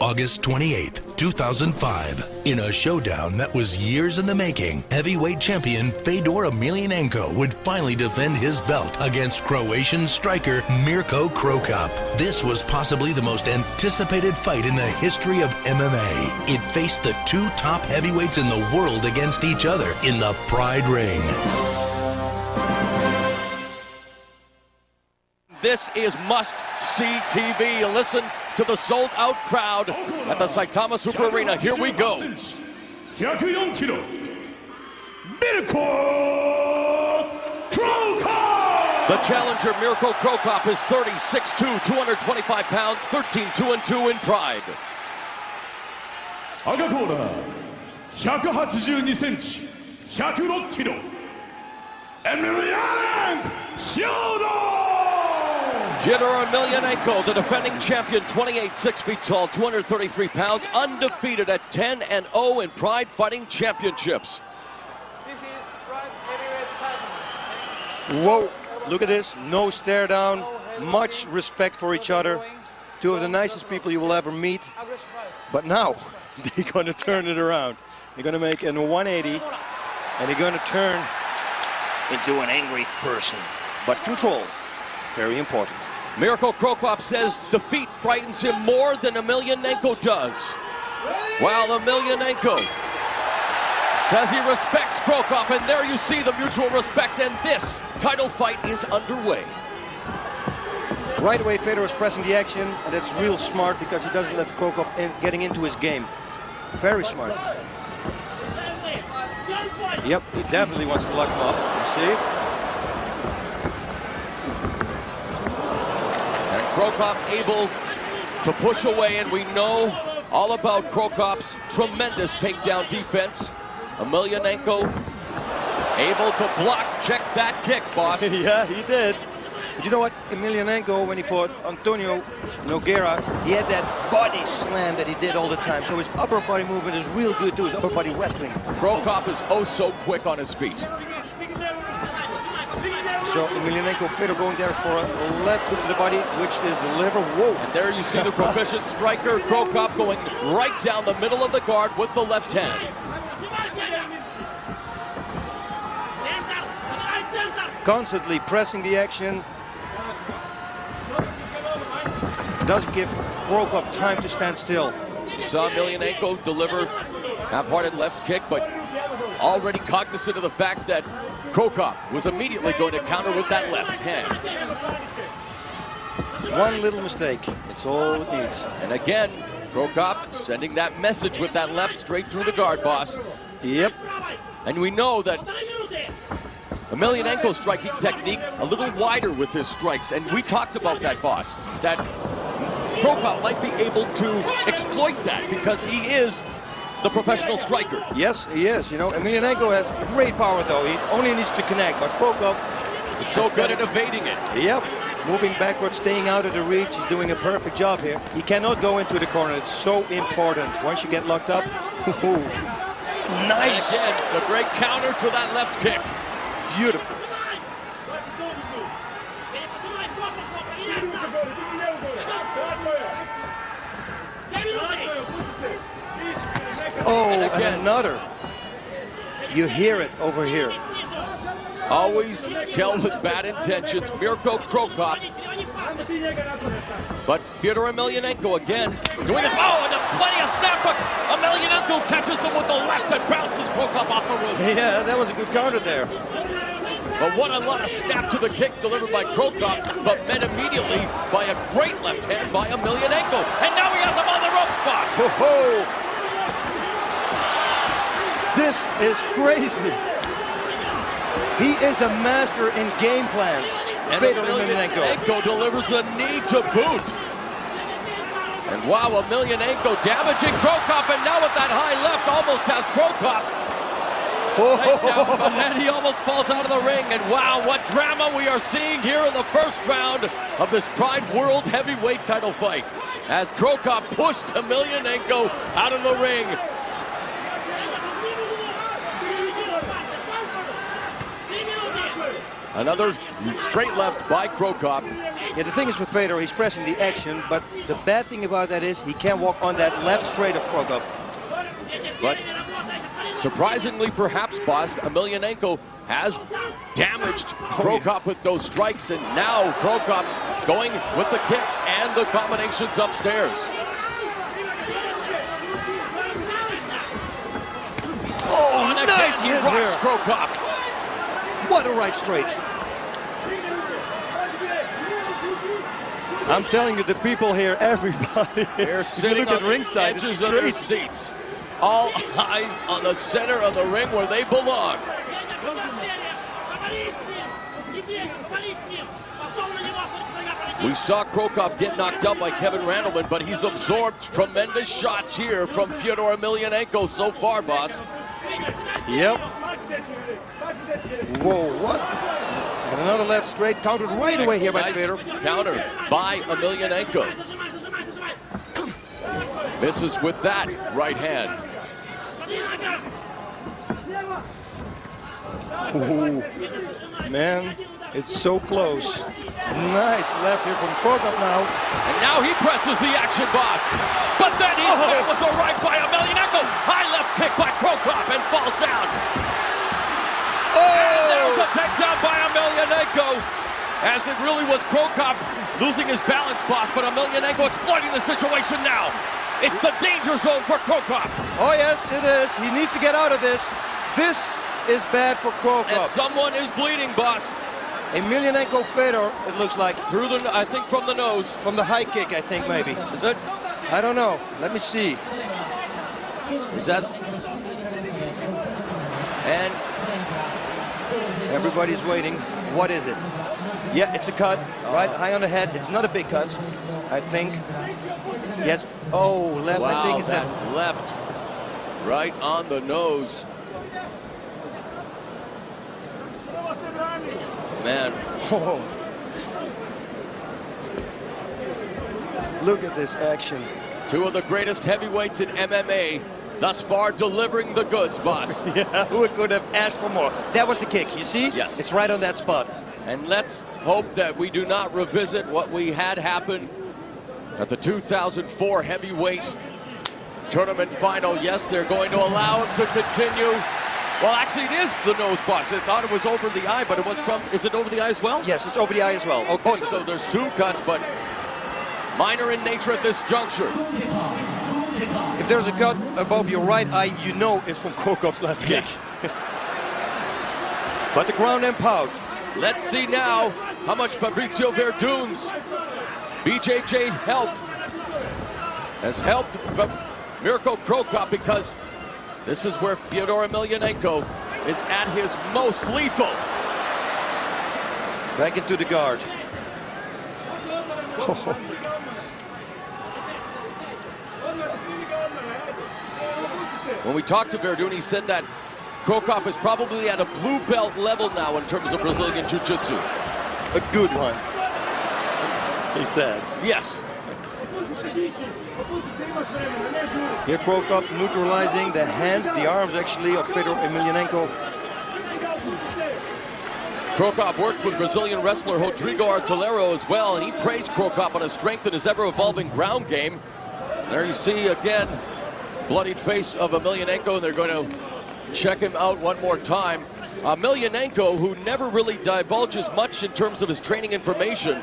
August 28th, 2005. In a showdown that was years in the making, heavyweight champion Fedor Emelianenko would finally defend his belt against Croatian striker Mirko. This was possibly the most anticipated fight in the history of MMA. It faced the two top heavyweights in the world against each other in the Pride Ring. This is must-see TV. Listen to the sold-out crowd at the Saitama Super Arena. Here we go. 104 キロ Mirko. The challenger, Mirko, is 36'2", 225 pounds, 13-2-2 in Pride. 赤コーナー182センチ106キロ Emelianenko Fedor Emelianenko, the defending champion, 28, 6 feet tall, 233 pounds, undefeated at 10-0 in Pride Fighting Championships. Whoa, look at this, no stare down, much respect for each other. Two of the nicest people you will ever meet. But now, they're gonna turn it around. They're gonna make a 180, and they're gonna turn into an angry person. But control, very important. Mirko says defeat frightens him more than Emelianenko does. While Emelianenko says he respects Krokop, and there you see the mutual respect, and this title fight is underway. Right away, Fedor is pressing the action, and that's real smart because he doesn't let Krokop getting into his game. Very smart. Yep, he definitely wants to lock him up. You see? Krokop able to push away, and we know all about Krokop's tremendous takedown defense. Emelianenko able to block, check that kick, boss. Yeah, he did. But you know what? Emelianenko, when he fought Antonio Nogueira, he had that body slam that he did all the time. So his upper body movement is real good too, his upper body wrestling. Krokop is oh so quick on his feet. So Emelianenko, Fedor going there for a left hook to the body, which is the liver. Whoa! And there you see the proficient striker, Krokop, going right down the middle of the guard with the left hand. Constantly pressing the action. Doesn't give Krokop time to stand still. You saw Emelianenko deliver half-hearted left kick, but already cognizant of the fact that Krokop was immediately going to counter with that left hand. One little mistake, it's all it needs. And again, Krokop sending that message with that left straight through the guard, boss. Yep. And we know that Emelianenko's striking technique a little wider with his strikes, and we talked about that, boss, that Krokop might be able to exploit that because he is the professional striker. Yes, he is. You know, Emelianenko has great power, though. He only needs to connect, but Krokop is so good at evading it. Yep. Moving backwards, staying out of the reach. He's doing a perfect job here. He cannot go into the corner. It's so important. Once you get locked up, nice. And again, the great counter to that left kick. Beautiful. Oh, and another. You hear it over here. Always dealt with bad intentions, Mirko Krokop. But Fedor Emelianenko again doing it. Oh, and plenty of snap, but Emelianenko catches him with the left and bounces Krokop off the roof. Yeah, that was a good counter there. But what a lot of snap to the kick delivered by Krokop, but met immediately by a great left hand by Emelianenko. And now he has him on the rope, boss. Oh, this is crazy. He is a master in game plans. And Fedor Emelianenko delivers a knee to boot. And wow, Emelianenko damaging Krokop, and now with that high left almost has Krokop. And then he almost falls out of the ring, and wow, what drama we are seeing here in the first round of this Pride World Heavyweight title fight. As Krokop pushed Emelianenko out of the ring. Another straight left by Krokop. Yeah, the thing is with Fedor, he's pressing the action, but the bad thing about that is he can't walk on that left straight of Krokop. But surprisingly, perhaps, boss, Emelianenko has damaged Krokop with those strikes, and now Krokop going with the kicks and the combinations upstairs. Oh, and nice again, he hit rocks here. Krokop. What a right straight. I'm telling you, the people here, everybody, They're sitting on the edges of their seats. All eyes on the center of the ring where they belong. We saw Krokop get knocked out by Kevin Randleman, but he's absorbed tremendous shots here from Fedor Emelianenko so far, boss. Yep. Whoa, what? And another left straight countered right away here by Fedor. Counter by Emelianenko. Misses with that right hand. Ooh, man, it's so close. Nice left here from Krokop now. And now he presses the action, boss. But then he's hit with the right by Emelianenko. High left kick by Krokop and falls down. And there's a takedown by Emelianenko. As it really was Krokop losing his balance, boss, but Emelianenko exploiting the situation now. It's the danger zone for Krokop. Oh yes, it is. He needs to get out of this. This is bad for Krokop. And someone is bleeding, boss. Emelianenko Fedor, it looks like. Through the, I think from the nose. From the high kick, I think maybe. Is it? I don't know. Let me see. Is that? And everybody's waiting. What is it? Yeah, it's a cut. Right high on the head. It's not a big cut, I think. Yes. Oh, left. Wow, I think it's that left. Right on the nose. Man. Oh. Look at this action. Two of the greatest heavyweights in MMA thus far delivering the goods, boss. Yeah, who could have asked for more? That was the kick, you see? Yes. It's right on that spot. And let's hope that we do not revisit what we had happen at the 2004 heavyweight tournament final. Yes, they're going to allow him to continue. Well, actually, it is the nose, boss. I thought it was over the eye, but it was from, is it over the eye as well? Yes, it's over the eye as well. Okay, so there's two cuts, but minor in nature at this juncture. If there's a cut above your right eye, you know it's from Krokop's left kick. Yes. But the ground and pound. Let's see now how much Fabricio Verdun's BJJ help has helped Mirko Krokop, because this is where Fedor Emelianenko is at his most lethal. Back into the guard. When we talked to Verdun, he said that Krokop is probably at a blue belt level now in terms of Brazilian Jiu-Jitsu. A good one, he said. Yes. Here Krokop neutralizing the hands, the arms actually, of Fedor Emelianenko. Krokop worked with Brazilian wrestler Rodrigo Artilheiro as well, and he praised Krokop on his strength and his ever-evolving ground game. There you see again, bloodied face of Emelianenko, and they're going to check him out one more time. Emelianenko, who never really divulges much in terms of his training information,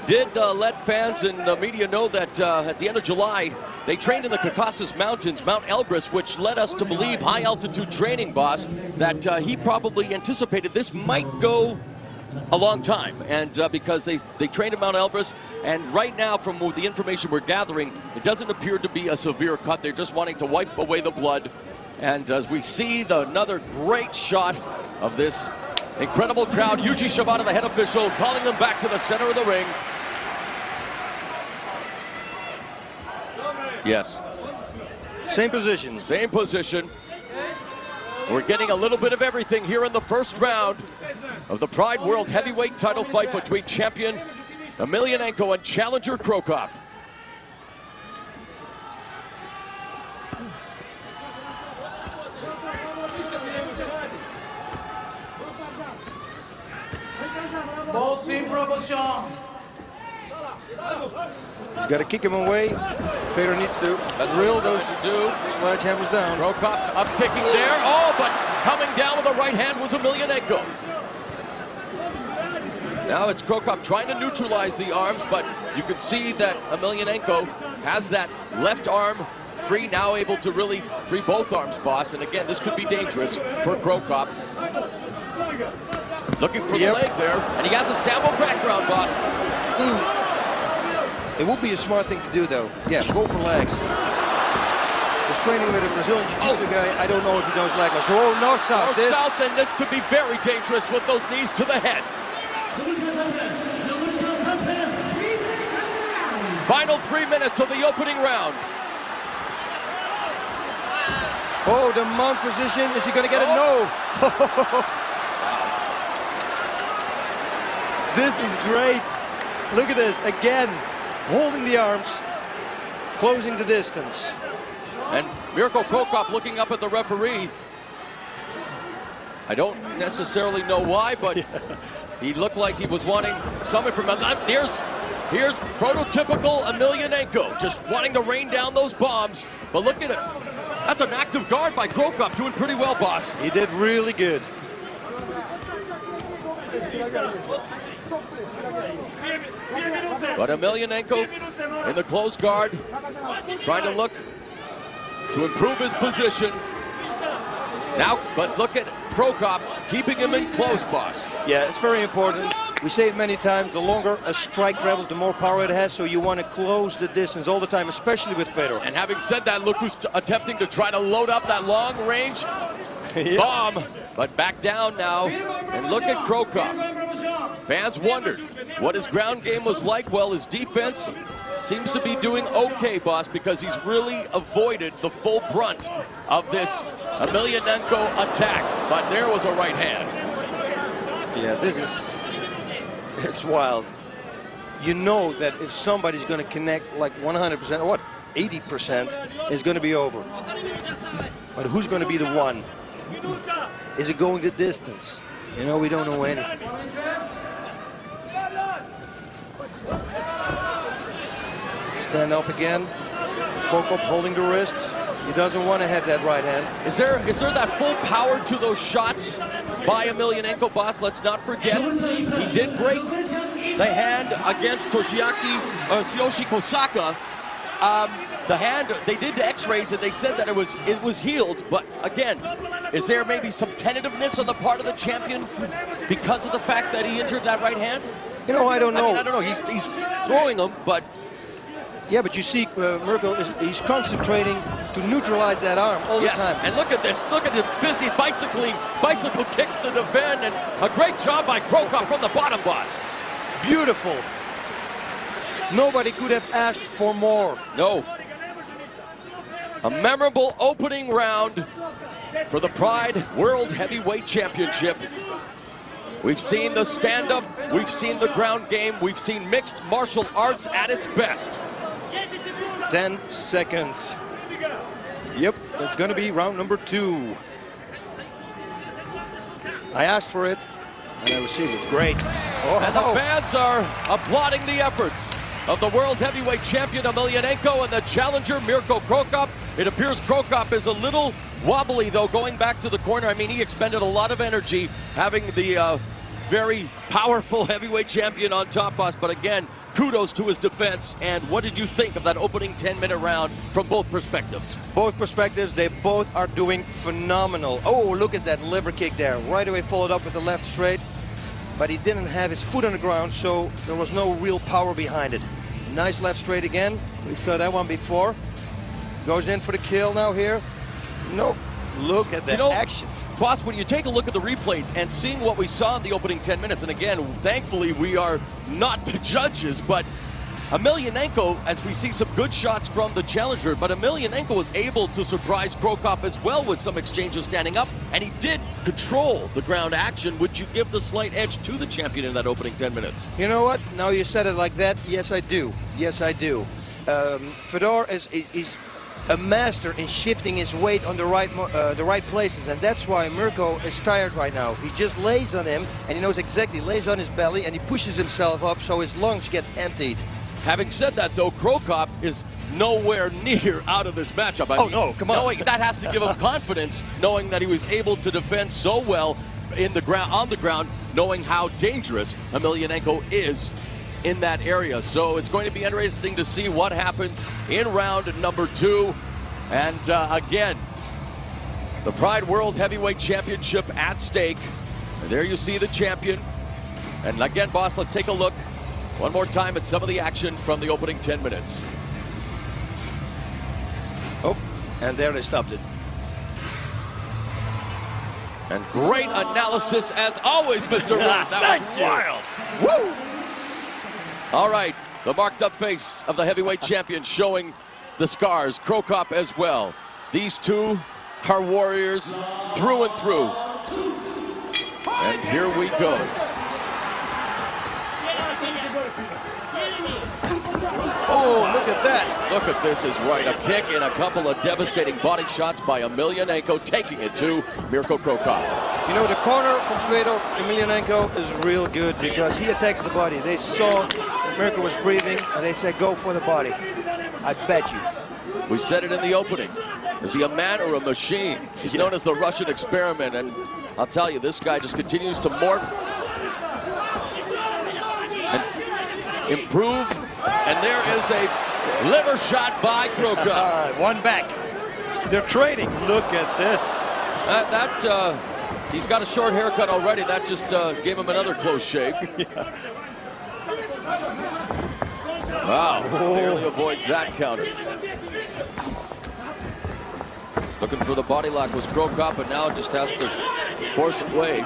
did let fans and media know that at the end of July, they trained in the Caucasus Mountains, Mount Elbrus, which led us to believe, high-altitude training, boss, that he probably anticipated this might go a long time. And because they trained at Mount Elbrus, and right now, from the information we're gathering, it doesn't appear to be a severe cut. They're just wanting to wipe away the blood. And as we see another great shot of this incredible crowd, Yuji Shibata, the head official, calling them back to the center of the ring. Yes. Same position. Same position. We're getting a little bit of everything here in the first round of the Pride World Heavyweight title fight between champion Emelianenko and challenger Krokop. He's got to kick him away. Fedor needs to drill those sledgehammers down. Krokop up kicking there. Oh, but coming down with the right hand was Emelianenko. Now it's Krokop trying to neutralize the arms, but you can see that Emelianenko has that left arm free, now able to really free both arms, boss. And again, this could be dangerous for Krokop. Looking for the leg there, and he has a sambo background, boss. It would be a smart thing to do, though. Yeah, go for legs. He's training with a Brazilian Jiu-Jitsu guy. I don't know if he knows leg locks. Oh, north-south. North-south, and this could be very dangerous with those knees to the head. Final 3 minutes of the opening round. Oh, the mount position. Is he going to get it? No. This is great. Look at this. Again, holding the arms, closing the distance. And Mirko Krokop looking up at the referee. I don't necessarily know why, but he looked like he was wanting something from him. Here's prototypical Emelianenko, just wanting to rain down those bombs. But look at it. That's an active guard by Krokop, doing pretty well, boss. He did really good. But Emelianenko in the close guard, trying to look to improve his position. Now, but look at Krokop keeping him in close, boss. Yeah, it's very important. We say it many times, the longer a strike travels, the more power it has, so you want to close the distance all the time, especially with Fedor. And having said that, look who's attempting to try to load up that long-range bomb. But back down now, and look at Krokop. Fans wondered what his ground game was like. Well, his defense seems to be doing okay, boss, because he's really avoided the full brunt of this Emelianenko attack. But there was a right hand. Yeah, it's wild. You know that if somebody's going to connect like 100%, or what, 80%, it's going to be over. But who's going to be the one? Is it going the distance? You know, we don't know any. Stand up again. Krokop holding the wrists. He doesn't want to have that right hand. Is there that full power to those shots by Emelianenko, boss? Let's not forget, he did break the hand against Tsuyoshi Kosaka. The hand, they did the x-rays and they said that it was healed, but again, is there maybe some tentativeness on the part of the champion because of the fact that he injured that right hand? You know, I don't know. I don't know. He's throwing them, but... Yeah, but you see, Mirko, he's concentrating to neutralize that arm all the time. And look at this. Look at him busy bicycle kicks to defend, and a great job by Krokop from the bottom, boss. Beautiful. Nobody could have asked for more. No. A memorable opening round for the Pride World Heavyweight Championship. We've seen the stand-up, we've seen the ground game, we've seen mixed martial arts at its best. 10 seconds. Yep, that's going to be round number 2. I asked for it, and I received it. Great. Oh, and the fans are applauding the efforts of the World Heavyweight Champion Emelianenko and the challenger Mirko Krokop. It appears Krokop is a little wobbly, though, going back to the corner. I mean, he expended a lot of energy having the very powerful heavyweight champion on top, boss. But again, kudos to his defense. And what did you think of that opening 10-minute round from both perspectives? Both perspectives, they both are doing phenomenal. Oh, look at that liver kick there. Right away followed up with the left straight. But he didn't have his foot on the ground, so there was no real power behind it. Nice left straight again. We saw that one before. Goes in for the kill now here. Nope. Look at that action. Boss, when you take a look at the replays and seeing what we saw in the opening 10 minutes, and again, thankfully we are not the judges, but Emelianenko, as we see some good shots from the challenger, but Emelianenko was able to surprise Krokop as well with some exchanges standing up, and he did control the ground action. Would you give the slight edge to the champion in that opening 10 minutes? You know what? Now you said it like that. Yes, I do. Yes, I do. Fedor is a master in shifting his weight on the right places, and that's why Mirko is tired right now. He just lays on him, and he knows exactly, lays on his belly, and he pushes himself up so his lungs get emptied. Having said that, though, Krokop is nowhere near out of this matchup. I mean, no, come on. Knowing, that has to give him confidence, knowing that he was able to defend so well on the ground, knowing how dangerous Emelianenko is in that area. So it's going to be interesting to see what happens in round number 2. And again, the Pride World Heavyweight Championship at stake. And there you see the champion. And again, boss, let's take a look one more time at some of the action from the opening 10 minutes. Oh, and there they stopped it. And great analysis as always, Mr. Wood. That was wild. Woo! All right, the marked up face of the heavyweight champion showing the scars. Krokop as well. These two are warriors through and through. And here we go. Oh, look at that. Look at this is right. A kick and a couple of devastating body shots by Emelianenko, taking it to Mirko Krokop. You know, the corner from Fedor, Emelianenko, is real good because he attacks the body. They saw that Mirko was breathing, and they said, go for the body. I bet you. We said it in the opening. Is he a man or a machine? He's known as the Russian experiment, and I'll tell you, this guy just continues to morph and improve. And there is a liver shot by Krokop. One back. They're trading. Look at this. He's got a short haircut already. That just gave him another close shave. Yeah. Wow, barely avoids that counter. Looking for the body lock was Krokop, but now just has to force it away.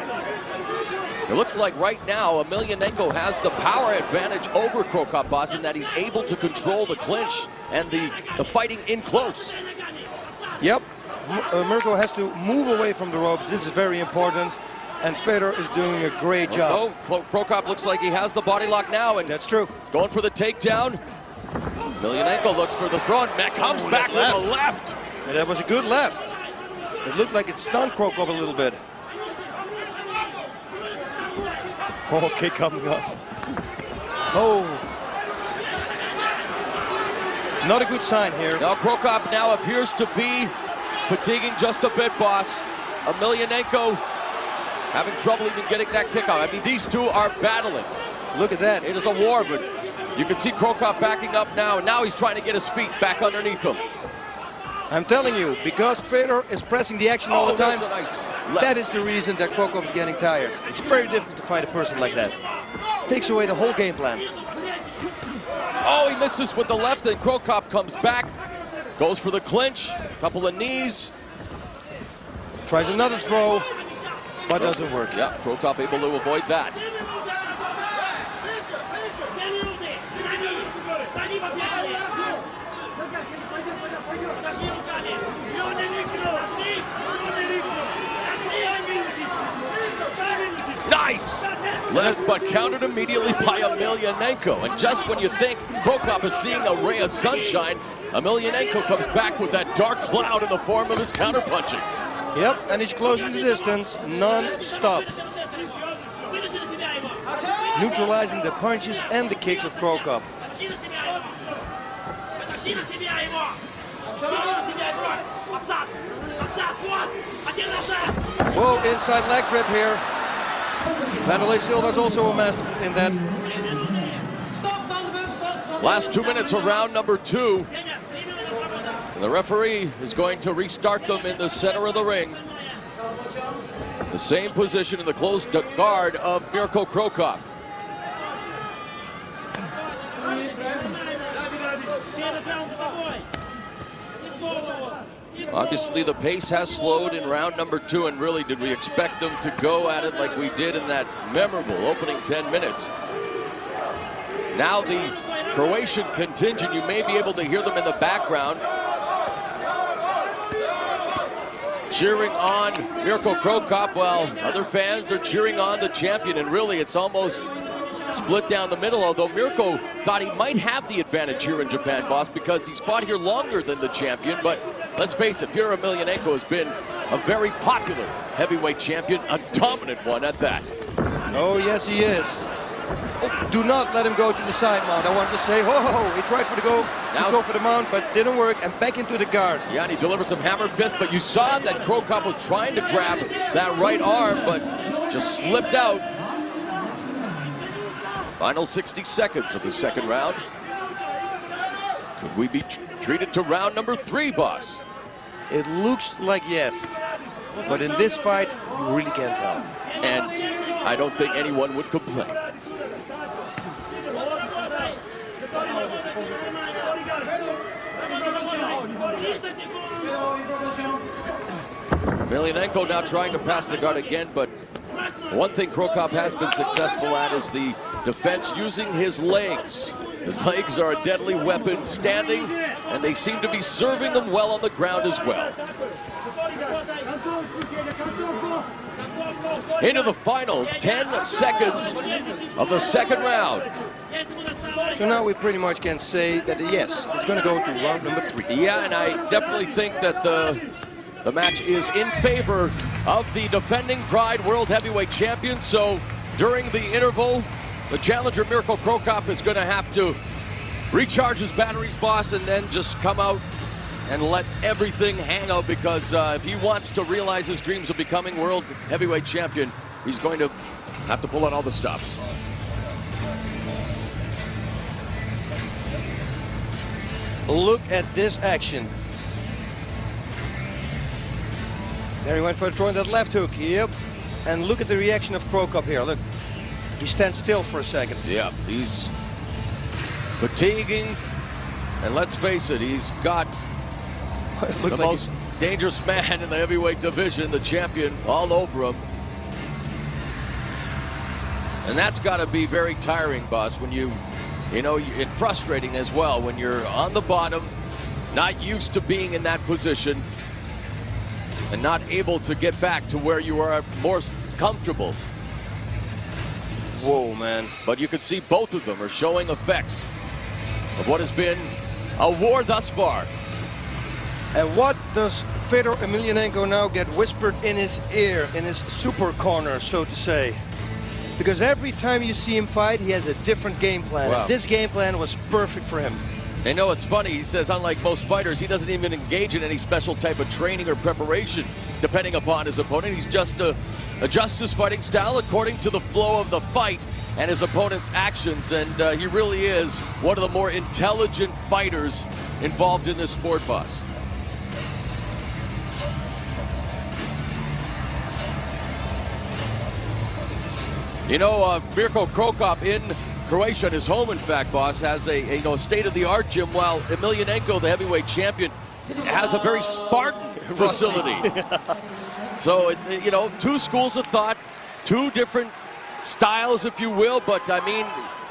It looks like right now Emelianenko has the power advantage over Krokop, boss, in that he's able to control the clinch and the fighting in close. Yep, Mirko has to move away from the ropes. This is very important, and Fedor is doing a great job. Oh, Krokop looks like he has the body lock now, and that's true. Going for the takedown. Emelianenko looks for the throw, and comes back with a left. And that was a good left. It looked like it stunned Krokop a little bit. Oh, kick coming up. Oh. Not a good sign here. Now Krokop now appears to be fatiguing just a bit, boss. Emelianenko having trouble even getting that kick out. I mean, these two are battling. Look at that. It is a war, but you can see Krokop backing up now, and now he's trying to get his feet back underneath him. I'm telling you, because Fedor is pressing the action all the time, nice that is the reason that Krokop is getting tired. It's very difficult to fight a person like that. Takes away the whole game plan. Oh, he misses with the left, and Krokop comes back. Goes for the clinch, couple of knees. Tries another throw, but doesn't work. Yeah, Krokop able to avoid that. Nice! Left, but countered immediately by Emelianenko. And just when you think Krokop is seeing a ray of sunshine, Emelianenko comes back with that dark cloud in the form of his counterpunching. Yep, and he's closing the distance non-stop. Neutralizing the punches and the kicks of Krokop. Whoa, inside leg trip here. Vanderlei Silva's also a master in that. Last 2 minutes of round number 2. And the referee is going to restart them in the center of the ring. The same position in the closed guard of Mirko Krokop. Obviously, the pace has slowed in round number 2, and really, did we expect them to go at it like we did in that memorable opening 10 minutes? Now the Croatian contingent, you may be able to hear them in the background, cheering on Mirko Krokop while other fans are cheering on the champion, and really, it's almost split down the middle, although Mirko thought he might have the advantage here in Japan, boss, because he's fought here longer than the champion. But let's face it, Fedor Emelianenko has been a very popular heavyweight champion, a dominant one at that. Oh, yes, he is. Oh, do not let him go to the side mount. I want to say, he tried to go for the mount, but didn't work, and back into the guard. Yeah, and he delivered some hammer fist, but you saw that Cro Cop was trying to grab that right arm, but just slipped out. Final 60 seconds of the second round. Could we be treated to round number 3, boss? It looks like yes, but in this fight, you really can't tell. And I don't think anyone would complain. Emelianenko now trying to pass the guard again, but one thing Cro Cop has been successful at is the defense using his legs. His legs are a deadly weapon standing, and they seem to be serving him well on the ground as well. Into the final 10 seconds of the second round. So now we pretty much can say that yes, it's going to go to round number 3. Yeah, and I definitely think that the match is in favor of the defending Pride World Heavyweight Champion. So during the interval, the challenger Mirko Cro Cop is going to have to recharge his batteries, boss, and then just come out and let everything hang out, because if he wants to realize his dreams of becoming World Heavyweight Champion, he's going to have to pull out all the stops. Look at this action. There he went for throwing that left hook. Yep. And look at the reaction of Cro Cop here. Look. He stands still for a second. Yeah, he's fatiguing. And let's face it, he's got the most dangerous man in the heavyweight division, the champion, all over him. And that's got to be very tiring, boss, when and frustrating as well, when you're on the bottom, not used to being in that position, and not able to get back to where you are more comfortable. Whoa, man. But you can see both of them are showing effects of what has been a war thus far. And what does Fedor Emelianenko now get whispered in his ear, in his super corner, so to say? Because every time you see him fight, he has a different game plan. Wow. And this game plan was perfect for him. I know it's funny, he says unlike most fighters, he doesn't even engage in any special type of training or preparation depending upon his opponent. He's just adjusts his fighting style according to the flow of the fight and his opponent's actions, and he really is one of the more intelligent fighters involved in this sport, boss. You know, Mirko Cro Cop in Croatia, at his home, in fact, boss, has a state-of-the-art gym, while Emelianenko, the heavyweight champion, has a very Spartan facility. So it's, two schools of thought, two different styles, if you will, but I mean,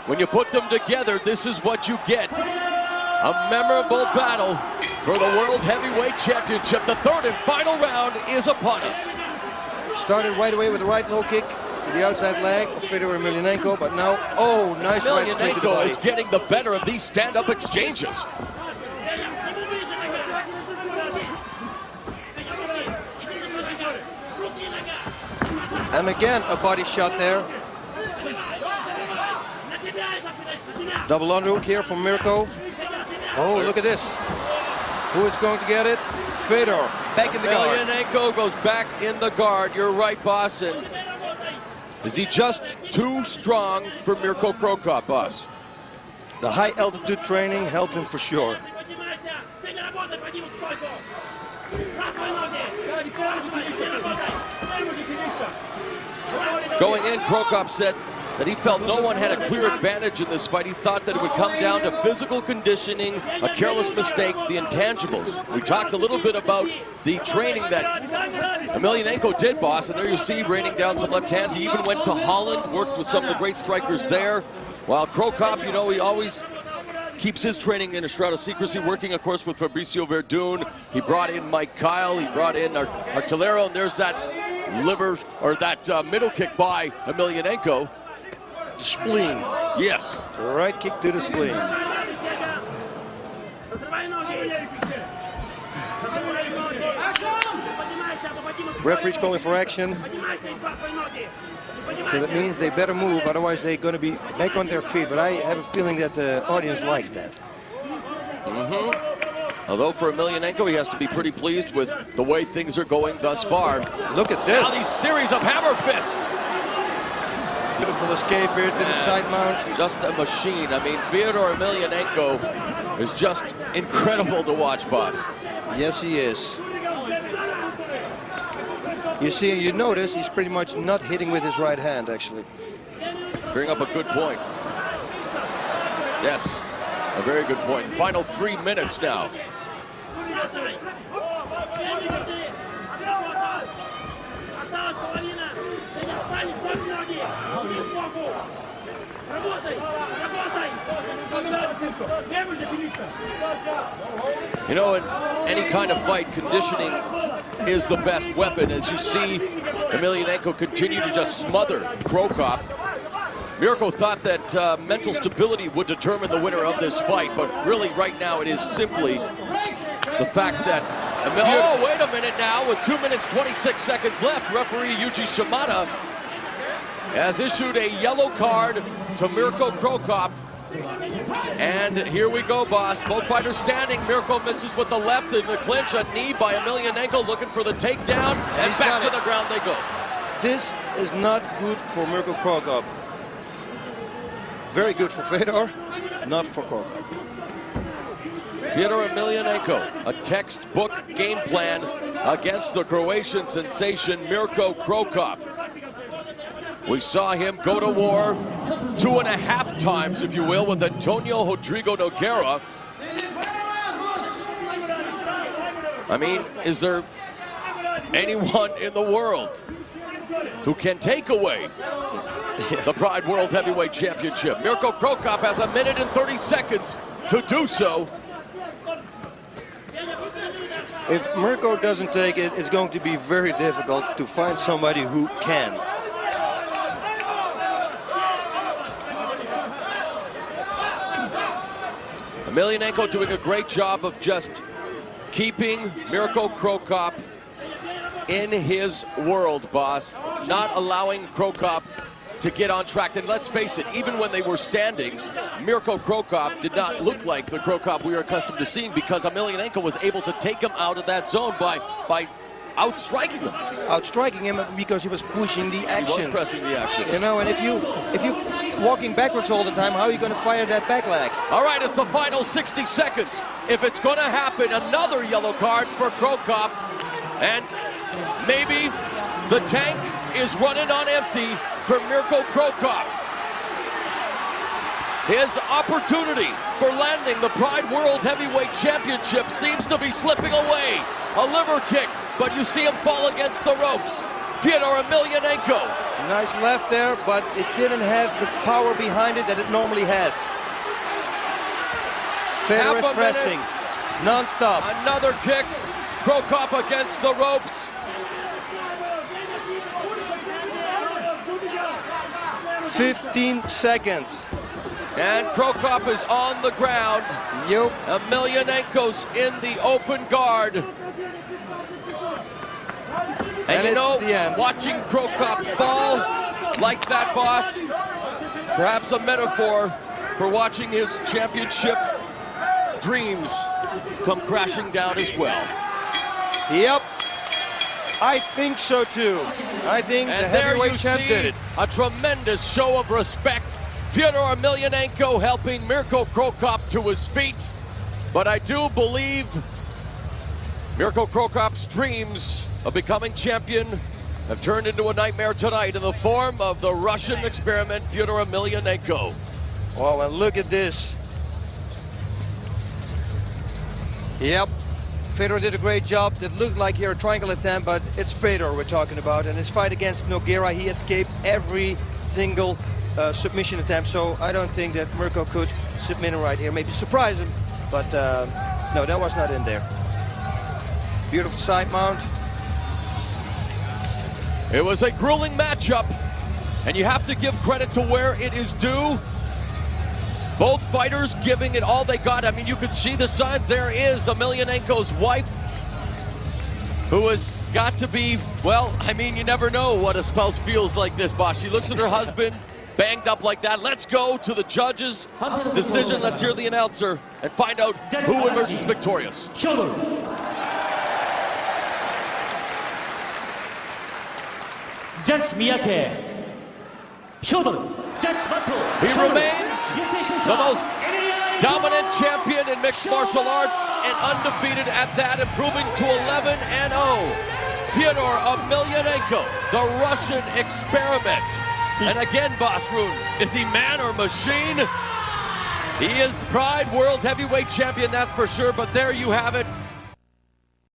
when you put them together, this is what you get. A memorable battle for the World Heavyweight Championship. The third and final round is upon us. Started right away with the right low kick to the outside leg of Fedor Emelianenko, but now, nice right straight to the body. Emelianenko is getting the better of these stand-up exchanges. And again, a body shot there. Double underhook here from Mirko. Oh, look at this. Who is going to get it? Fedor, back in the guard. Emelianenko goes back in the guard. You're right, boss. And is he just too strong for Mirko Cro Cop, boss? The high altitude training helped him for sure. Going in, Cro Cop said that he felt no one had a clear advantage in this fight. He thought that it would come down to physical conditioning, a careless mistake, the intangibles. We talked a little bit about the training that Emelianenko did, boss, and there you see raining down some left hands. He even went to Holland, worked with some of the great strikers there, while Cro Cop, he always keeps his training in a shroud of secrecy, working, of course, with Fabricio Verdun. He brought in Mike Kyle, he brought in Artillero, and there's that liver, or that middle kick by Emelianenko. the spleen. Yes. Right kick to the spleen. Referee's calling for action. So that means they better move, otherwise they're going to be back on their feet. But I have a feeling that the audience likes that. Although for Emelianenko, he has to be pretty pleased with the way things are going thus far. Look at this. Now these series of hammer fists. Beautiful escape here to the side mount. Just a machine. I mean, Fedor Emelianenko is just incredible to watch, boss. Yes, he is. You see, you notice he's pretty much not hitting with his right hand, actually. Bring up a good point. Yes, a very good point. Final 3 minutes now. You know, in any kind of fight, conditioning is the best weapon. As you see Emelianenko continue to just smother Krokop. Mirko thought that mental stability would determine the winner of this fight, but really right now it is simply the fact that oh, wait a minute now, with 2 minutes 26 seconds left, referee Yuji Shimada has issued a yellow card to Mirko Krokop. And here we go, boss. Both fighters standing. Mirko misses with the left in the clinch. A knee by Emelianenko looking for the takedown. And back to the ground they go. This is not good for Mirko Krokop. Very good for Fedor, not for Krokop. Fedor Emelianenko, a textbook game plan against the Croatian sensation Mirko Krokop. We saw him go to war 2.5 times, if you will, with Antonio Rodrigo Nogueira. I mean, is there anyone in the world who can take away the Pride World Heavyweight Championship? Mirko Krokop has 1 minute and 30 seconds to do so. If Mirko doesn't take it, it's going to be very difficult to find somebody who can. Emelianenko doing a great job of just keeping Mirko Krokop in his world, boss. Not allowing Krokop to get on track. And let's face it, even when they were standing, Mirko Krokop did not look like the Krokop we are accustomed to seeing, because Emelianenko was able to take him out of that zone by outstriking him. Outstriking him because he was pushing the action. He was pressing the action. You know, and if you walking backwards all the time, how are you going to fire that back leg? All right, it's the final 60 seconds. If it's going to happen, another yellow card for Krokop. And maybe the tank is running on empty for Mirko Krokop. His opportunity for landing the Pride World Heavyweight Championship seems to be slipping away. A liver kick, but you see him fall against the ropes. Fedor Emelianenko. Nice left there, but it didn't have the power behind it that it normally has. Fedor is pressing, non-stop. Another kick. Krokop against the ropes. "15 seconds. And Krokop is on the ground. Yep. Emelianenko's in the open guard. And you know, watching Krokop fall like that, boss, perhaps a metaphor for watching his championship dreams come crashing down as well. Yep. I think so too. I think the heavyweight champ did it. A tremendous show of respect. Fedor Emelianenko helping Mirko Krokop to his feet. But I do believe Mirko Krokop's dreams of becoming champion have turned into a nightmare tonight in the form of the Russian experiment, Fedor Emelianenko. Oh, and look at this. Yep. Fedor did a great job. It looked like here a triangle attempt, but it's Fedor we're talking about. And his fight against Nogueira, he escaped every single submission attempt. So I don't think that Mirko could submit him right here. Maybe surprise him, but no, that was not in there. Beautiful side mount. It was a grueling matchup. And you have to give credit to where it is due. Both fighters giving it all they got. I mean, you could see the signs. There is Emelianenko's wife, who has got to be, well, I mean, you never know what a spouse feels like this, boss. She looks at her husband, banged up like that. Let's go to the judges' decision. Let's hear the announcer and find out who emerges victorious. Judge Miyake. Judge Mato. He remains the most dominant champion in mixed martial arts and undefeated at that, improving to 11-0. Fedor Emelianenko, the Russian experiment. And again, Boss Rune, is he man or machine? He is Pride World Heavyweight Champion, that's for sure, but there you have it.